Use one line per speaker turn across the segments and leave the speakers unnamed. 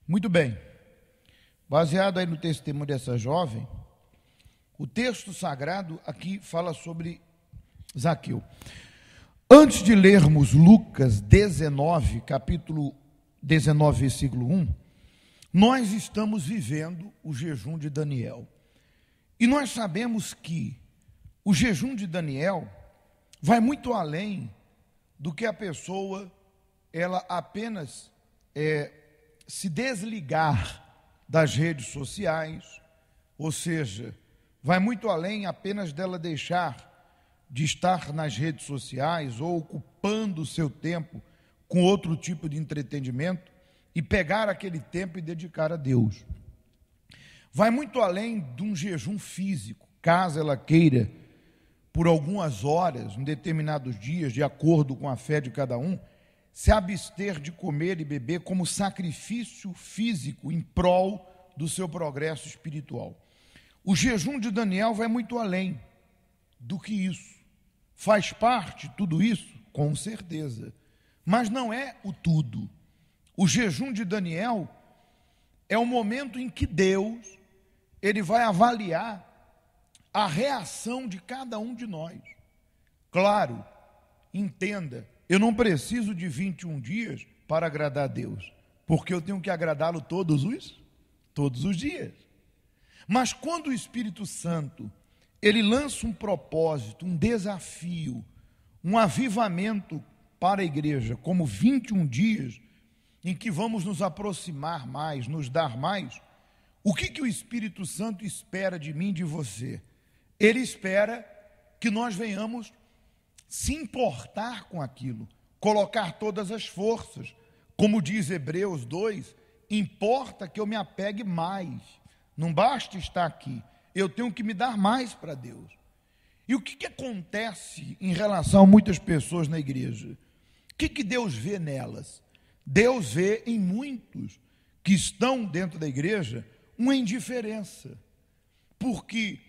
Muito bem, baseado aí no testemunho dessa jovem, o texto sagrado aqui fala sobre Zaqueu. Antes de lermos Lucas 19, capítulo 19, versículo 1, nós estamos vivendo o jejum de Daniel. E nós sabemos que o jejum de Daniel vai muito além do que a pessoa, ela apenas se desligar das redes sociais, ou seja, vai muito além apenas dela deixar de estar nas redes sociais ou ocupando o seu tempo com outro tipo de entretenimento e pegar aquele tempo e dedicar a Deus. Vai muito além de um jejum físico, caso ela queira, por algumas horas, em determinados dias, de acordo com a fé de cada um, se abster de comer e beber como sacrifício físico em prol do seu progresso espiritual. O jejum de Daniel vai muito além do que isso. Faz parte tudo isso? Com certeza. Mas não é o tudo. O jejum de Daniel é o momento em que Deus, ele vai avaliar a reação de cada um de nós. Claro, entenda, eu não preciso de 21 dias para agradar a Deus, porque eu tenho que agradá-lo todos os dias. Mas quando o Espírito Santo, ele lança um propósito, um desafio, um avivamento para a igreja, como 21 dias, em que vamos nos aproximar mais, nos dar mais, o que o Espírito Santo espera de mim e de você? Ele espera que nós venhamos se importar com aquilo, colocar todas as forças, como diz Hebreus 2, importa que eu me apegue mais, não basta estar aqui, eu tenho que me dar mais para Deus. E o que acontece em relação a muitas pessoas na igreja? O que Deus vê nelas? Deus vê em muitos que estão dentro da igreja uma indiferença, porque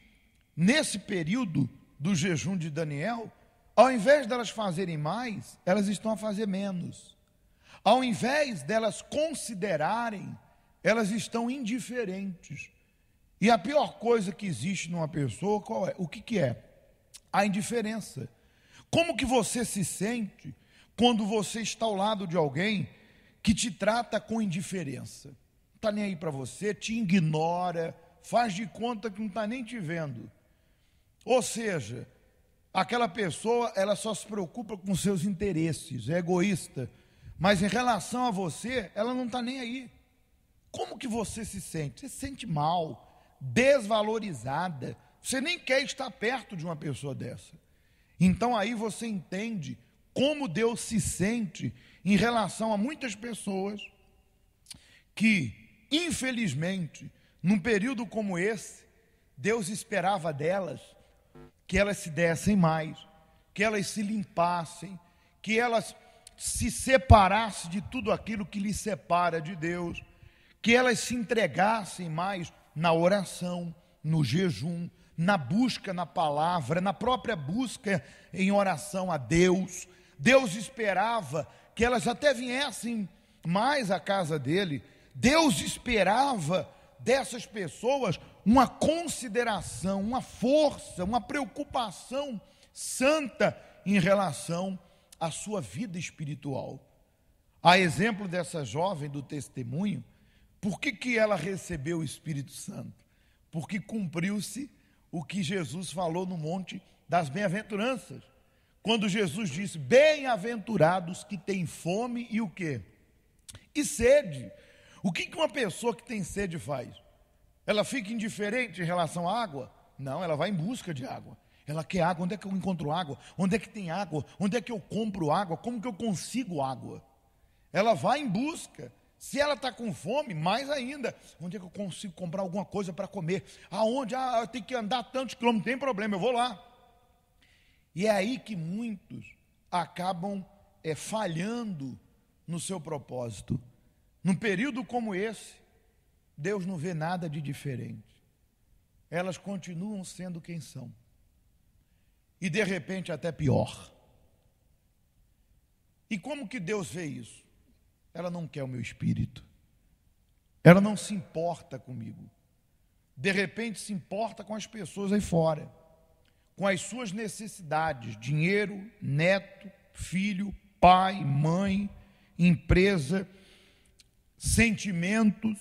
nesse período do jejum de Daniel, ao invés delas fazerem mais, elas estão a fazer menos. Ao invés delas considerarem, elas estão indiferentes. E a pior coisa que existe numa pessoa, qual é? O que é? A indiferença. Como que você se sente quando você está ao lado de alguém que te trata com indiferença? Não está nem aí para você, te ignora, faz de conta que não está nem te vendo. Ou seja, aquela pessoa, ela só se preocupa com seus interesses, é egoísta, mas em relação a você, ela não está nem aí. Como que você se sente? Você se sente mal, desvalorizada, você nem quer estar perto de uma pessoa dessa. Então aí você entende como Deus se sente em relação a muitas pessoas que, infelizmente, num período como esse, Deus esperava delas que elas se dessem mais, que elas se limpassem, que elas se separassem de tudo aquilo que lhes separa de Deus, que elas se entregassem mais na oração, no jejum, na busca na palavra, na própria busca em oração a Deus. Deus esperava que elas até viessem mais à casa dele. Deus esperava dessas pessoas uma consideração, uma força, uma preocupação santa em relação à sua vida espiritual. A exemplo dessa jovem do testemunho, por que ela recebeu o Espírito Santo? Porque cumpriu-se o que Jesus falou no Monte das Bem-aventuranças. Quando Jesus disse, bem-aventurados que têm fome e o quê? E sede. O que uma pessoa que tem sede faz? Ela fica indiferente em relação à água? Não, ela vai em busca de água. Ela quer água. Onde é que eu encontro água? Onde é que tem água? Onde é que eu compro água? Como que eu consigo água? Ela vai em busca. Se ela está com fome, mais ainda. Onde é que eu consigo comprar alguma coisa para comer? Aonde? Eu tenho que andar tantos quilômetros. Não tem problema, eu vou lá. E é aí que muitos acabam falhando no seu propósito. Num período como esse, Deus não vê nada de diferente. Elas continuam sendo quem são. E de repente até pior. E como que Deus vê isso? Ela não quer o meu espírito. ela não se importa comigo. De repente se importa com as pessoas aí fora, com as suas necessidades, dinheiro, neto, filho, pai, mãe, empresa, sentimentos,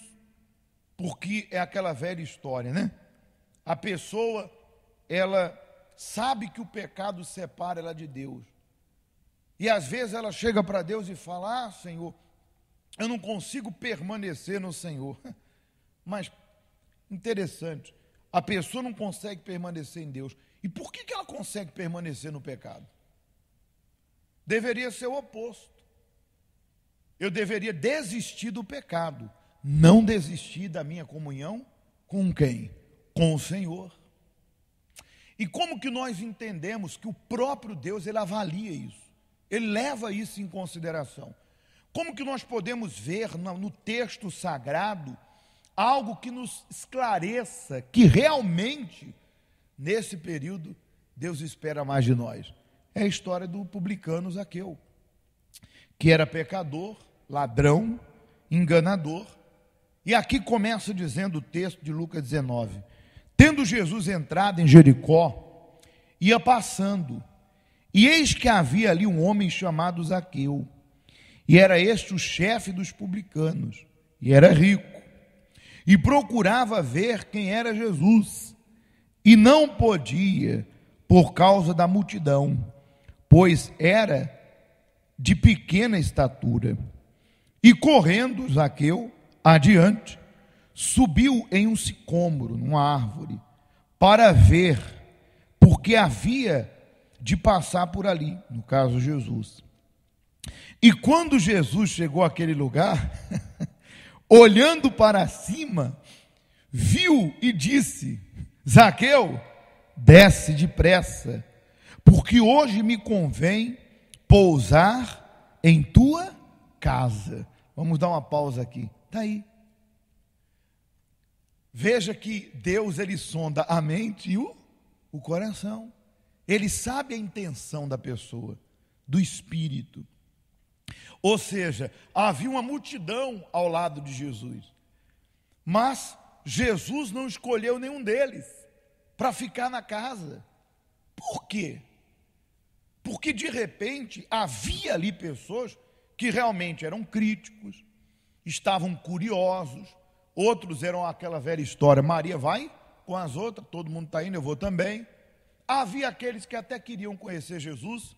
porque é aquela velha história, né? A pessoa, ela sabe que o pecado separa ela de Deus, e às vezes ela chega para Deus e fala: Senhor, eu não consigo permanecer no Senhor. Mas, interessante, a pessoa não consegue permanecer em Deus. E por que ela consegue permanecer no pecado? Deveria ser o oposto. Eu deveria desistir do pecado, não desistir da minha comunhão com quem? Com o Senhor. E como que nós entendemos que o próprio Deus, ele avalia isso? Ele leva isso em consideração. Como que nós podemos ver no texto sagrado algo que nos esclareça que realmente, nesse período, Deus espera mais de nós? É a história do publicano Zaqueu, que era pecador, ladrão, enganador. E aqui começa dizendo o texto de Lucas 19: tendo Jesus entrado em Jericó, ia passando, e eis que havia ali um homem chamado Zaqueu, e era este o chefe dos publicanos, e era rico, e procurava ver quem era Jesus, e não podia, por causa da multidão, pois era de pequena estatura. E correndo Zaqueu adiante, subiu em um sicômoro, numa árvore, para ver, porque havia de passar por ali, no caso Jesus. E quando Jesus chegou àquele lugar, olhando para cima, viu e disse: Zaqueu, desce depressa, porque hoje me convém pousar em tua casa. Vamos dar uma pausa aqui. Está aí. Veja que Deus, ele sonda a mente e o coração. Ele sabe a intenção da pessoa, do espírito. Ou seja, havia uma multidão ao lado de Jesus, mas Jesus não escolheu nenhum deles para ficar na casa. Por quê? Porque de repente havia ali pessoas que realmente eram críticos, estavam curiosos, outros eram aquela velha história: Maria vai com as outras, todo mundo está indo, eu vou também. Havia aqueles que até queriam conhecer Jesus,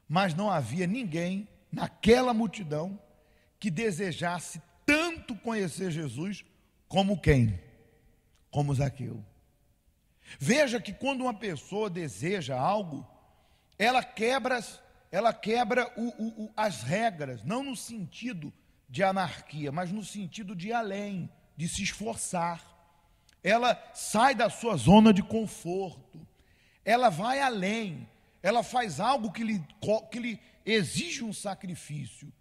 mas não havia ninguém naquela multidão que desejasse tanto conhecer Jesus como quem? Como Zaqueu. Veja que quando uma pessoa deseja algo, ela quebra as regras, não no sentido de anarquia, mas no sentido de ir além, de se esforçar. Ela sai da sua zona de conforto, ela vai além, ela faz algo que lhe exige um sacrifício.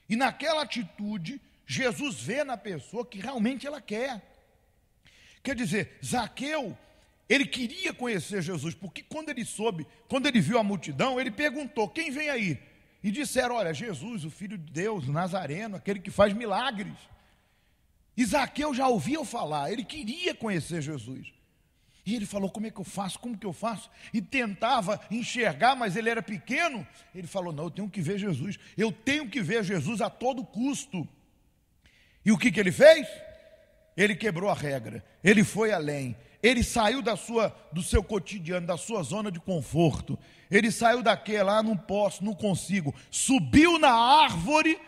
E naquela atitude, Jesus vê na pessoa que realmente ela quer. Quer dizer, Zaqueu, ele queria conhecer Jesus, porque quando ele viu a multidão, ele perguntou: quem vem aí? E disseram: olha, Jesus, o Filho de Deus, o Nazareno, aquele que faz milagres. E Zaqueu já ouvia falar, ele queria conhecer Jesus. E ele falou: como é que eu faço? Como que eu faço? E tentava enxergar, mas ele era pequeno. Ele falou: não, eu tenho que ver Jesus. Eu tenho que ver Jesus a todo custo. E o que ele fez? Ele quebrou a regra, ele foi além. Ele saiu do seu cotidiano, da sua zona de conforto. Ele saiu daquela: não posso, não consigo. Subiu na árvore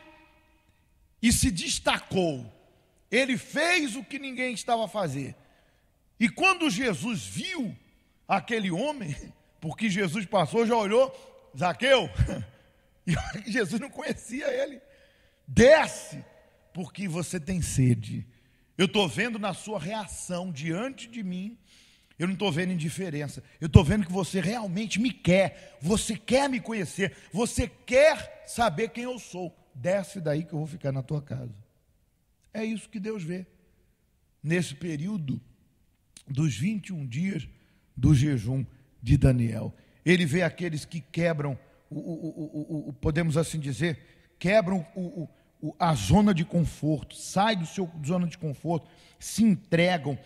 e se destacou. Ele fez o que ninguém estava a fazer. E quando Jesus viu aquele homem, porque Jesus passou, já olhou: Zaqueu, e Jesus não conhecia ele. Desce, porque você tem sede. Eu estou vendo na sua reação diante de mim, eu não estou vendo indiferença, eu estou vendo que você realmente me quer, você quer me conhecer, você quer saber quem eu sou. Desce daí que eu vou ficar na tua casa. É isso que Deus vê nesse período dos 21 dias do jejum de Daniel. Ele vê aqueles que quebram, podemos assim dizer, quebram a zona de conforto, saem do seu zona de conforto, se entregam,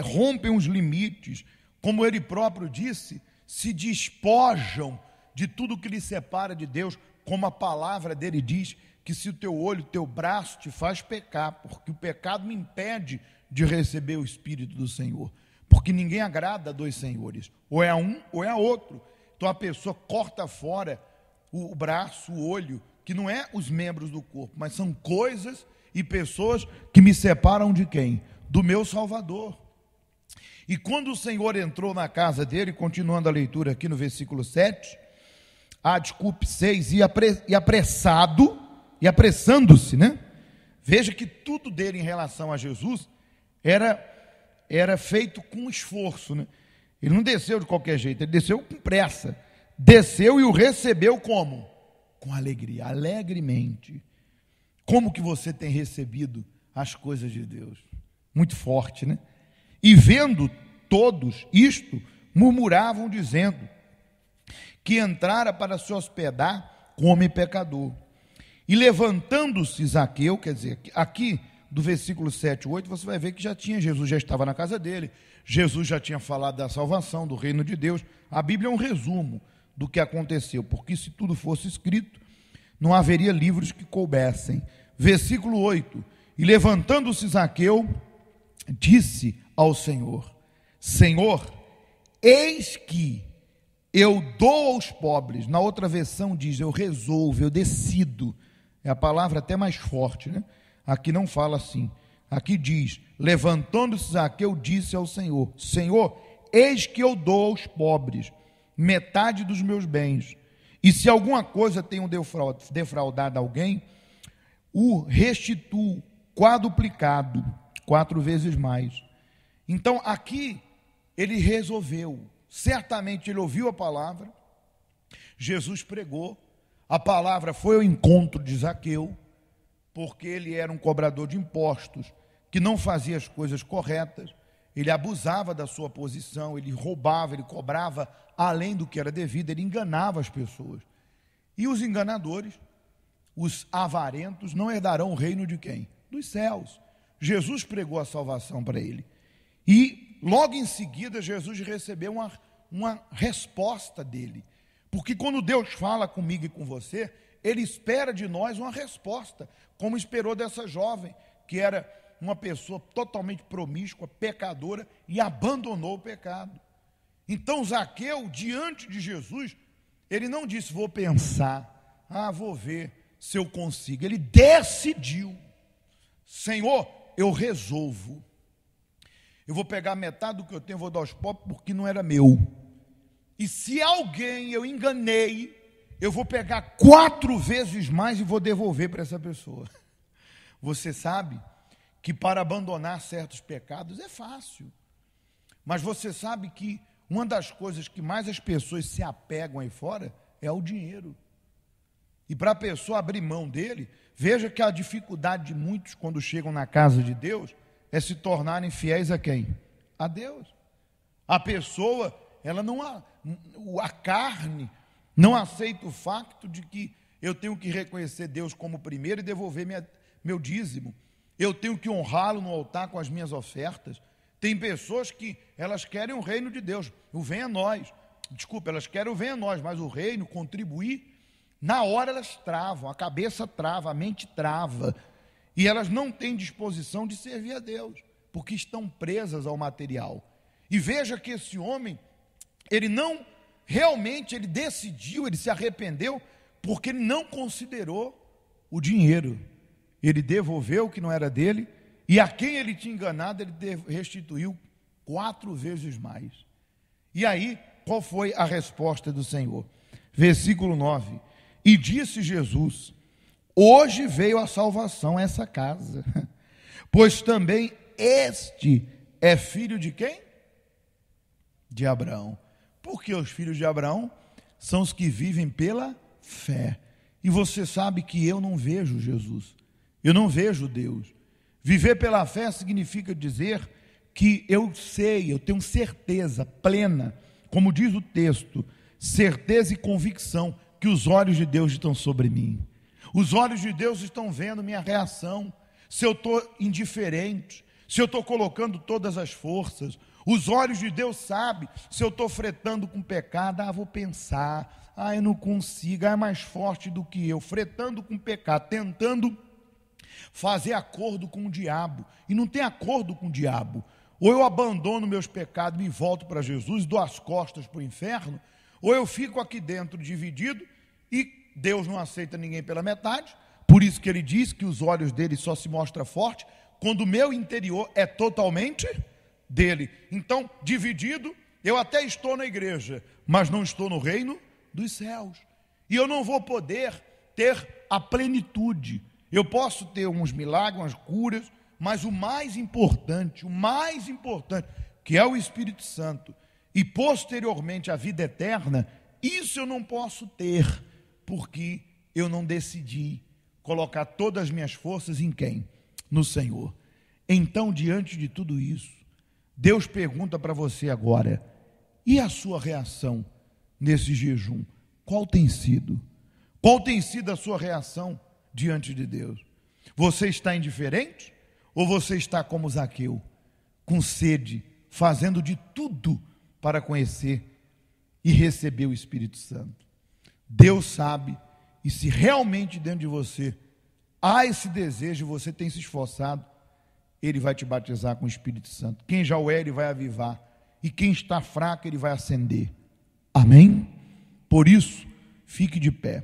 rompem os limites, como ele próprio disse, se despojam de tudo que lhe separa de Deus, como a palavra dele diz, que se o teu olho, o teu braço te faz pecar, porque o pecado me impede de receber o Espírito do Senhor, porque ninguém agrada a dois senhores, ou é a um ou é a outro. Então a pessoa corta fora o braço, o olho, que não é os membros do corpo, mas são coisas e pessoas que me separam de quem? Do meu Salvador. E quando o Senhor entrou na casa dele, continuando a leitura aqui no versículo 7, 6, e apressando-se, né? Veja que tudo dele em relação a Jesus era feito com esforço, né? Ele não desceu de qualquer jeito, ele desceu com pressa. Desceu e o recebeu como? Com alegria, alegremente. Como que você tem recebido as coisas de Deus? Muito forte, né? E vendo todos isto, murmuravam dizendo que entrara para se hospedar com homem pecador. E levantando-se Zaqueu, quer dizer, aqui do versículo 7, 8, você vai ver que Jesus já estava na casa dele, Jesus já tinha falado da salvação, do reino de Deus. A Bíblia é um resumo do que aconteceu, porque se tudo fosse escrito, não haveria livros que coubessem. Versículo 8, e levantando-se Zaqueu, disse ao Senhor, Senhor, eis que eu dou aos pobres. Na outra versão diz, eu resolvo, eu decido. É a palavra até mais forte, né? Aqui não fala assim. Aqui diz, levantando-se Zaqueu, disse ao Senhor, Senhor, eis que eu dou aos pobres metade dos meus bens. E se alguma coisa tenho defraudado alguém, o restituo quadruplicado, 4 vezes mais. Então aqui ele resolveu. Certamente ele ouviu a palavra, Jesus pregou, a palavra foi ao encontro de Zaqueu, porque ele era um cobrador de impostos, que não fazia as coisas corretas, ele abusava da sua posição, ele roubava, ele cobrava além do que era devido, ele enganava as pessoas. E os enganadores, os avarentos, não herdarão o reino de quem? Dos céus. Jesus pregou a salvação para ele. E logo em seguida Jesus recebeu uma resposta dele. Porque quando Deus fala comigo e com você, Ele espera de nós uma resposta, como esperou dessa jovem, que era uma pessoa totalmente promíscua, pecadora, e abandonou o pecado. Então Zaqueu, diante de Jesus, ele não disse, vou pensar, vou ver se eu consigo. Ele decidiu, Senhor, eu resolvo. Eu vou pegar metade do que eu tenho, vou dar aos pobres, porque não era meu. E se alguém eu enganei, eu vou pegar 4 vezes mais e vou devolver para essa pessoa. Você sabe que para abandonar certos pecados é fácil. Mas você sabe que uma das coisas que mais as pessoas se apegam aí fora é o dinheiro. E para a pessoa abrir mão dele, veja que a dificuldade de muitos quando chegam na casa de Deus é se tornarem fiéis a quem? A Deus. A pessoa, ela não, a carne não aceita o fato de que eu tenho que reconhecer Deus como primeiro e devolver meu dízimo. Eu tenho que honrá-lo no altar com as minhas ofertas. Tem pessoas que elas querem o reino de Deus, o venha a nós. Desculpa, elas querem o venha a nós, mas o reino, contribuir, na hora elas travam, a cabeça trava, a mente trava. E elas não têm disposição de servir a Deus, porque estão presas ao material. E veja que esse homem, ele não, realmente ele decidiu, ele se arrependeu, porque ele não considerou o dinheiro. Ele devolveu o que não era dele, e a quem ele tinha enganado, ele restituiu 4 vezes mais. E aí, qual foi a resposta do Senhor? Versículo 9, e disse Jesus, hoje veio a salvação a essa casa, pois também este é filho de quem? De Abraão. Porque os filhos de Abraão são os que vivem pela fé. E você sabe que eu não vejo Jesus, eu não vejo Deus. Viver pela fé significa dizer que eu sei, eu tenho certeza plena, como diz o texto, certeza e convicção que os olhos de Deus estão sobre mim. Os olhos de Deus estão vendo minha reação, se eu estou indiferente, se eu estou colocando todas as forças. Os olhos de Deus sabem se eu estou fretando com pecado. Vou pensar, eu não consigo, é mais forte do que eu, fretando com pecado, tentando fazer acordo com o diabo, e não tem acordo com o diabo. Ou eu abandono meus pecados e volto para Jesus, dou as costas para o inferno, ou eu fico aqui dentro dividido, e Deus não aceita ninguém pela metade. Por isso que ele diz que os olhos dele só se mostram fortes quando o meu interior é totalmente dele. Então, dividido, eu até estou na igreja, mas não estou no reino dos céus, e eu não vou poder ter a plenitude. Eu posso ter uns milagres, umas curas, mas o mais importante, que é o Espírito Santo, e posteriormente a vida eterna, isso eu não posso ter, porque eu não decidi colocar todas as minhas forças em quem? No Senhor. Então, diante de tudo isso, Deus pergunta para você agora, e a sua reação nesse jejum? Qual tem sido? Qual tem sido a sua reação diante de Deus? Você está indiferente? Ou você está como Zaqueu, com sede, fazendo de tudo para conhecer e receber o Espírito Santo? Deus sabe, e se realmente dentro de você há esse desejo, você tem se esforçado, Ele vai te batizar com o Espírito Santo. Quem já o é, Ele vai avivar, e quem está fraco, Ele vai acender. Amém? Por isso, fique de pé.